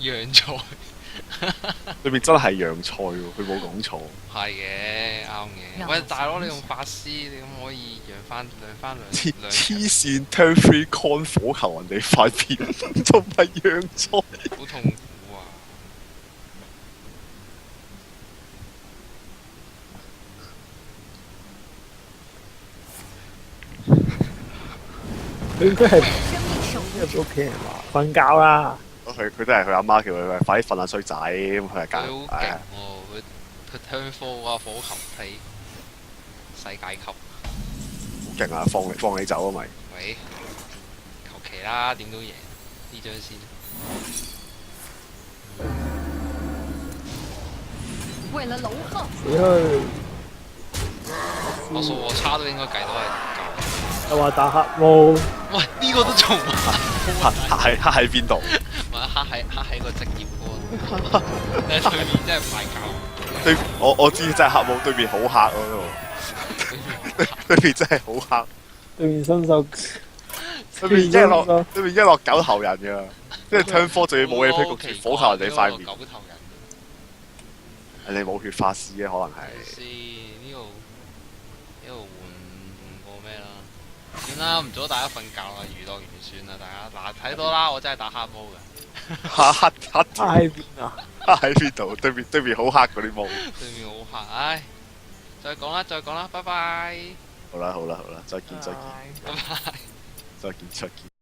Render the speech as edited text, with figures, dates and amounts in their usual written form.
洋菜。對面真係洋菜喎，佢冇講錯。係嘅，啱嘅。喂，大佬，你用法師，你咁可以讓翻兩黐線 turn three con 火球人哋塊面，仲唔係洋菜？好痛苦啊！佢應該係生命守護者屋企人話瞓覺啦。佢都係佢阿媽叫佢快啲瞓下衰仔，咁佢係佢好揀。勁喎，佢 turn four 啊，火球 play 世界級。好勁啊！放你走啊咪！喂，求其啦，點都贏呢張先。為了樓號，死去！我數我差都應該計到係夠。又話打黑毛，喂，呢個都做埋。黑喺邊度？唔係黑喺個職業嗰個，但係對面真係快搞。對，我知真係黑冇對面好黑咯，對面真係好黑。對面新手，對面一落九頭人噶，即係 turn four 仲要冇嘢飛焗住火球人哋塊面。九頭人。你冇血法師嘅可能係。先呢度換個咩啦？算啦，唔阻大家瞓覺啦，娛樂完算啦，大家嗱睇到啦，我真係打黑毛嘅。黑喺邊啊？喺邊度？對面好黑嗰啲毛。對面好黑，唉，再講啦，拜拜，好啦，再見，拜拜。再見。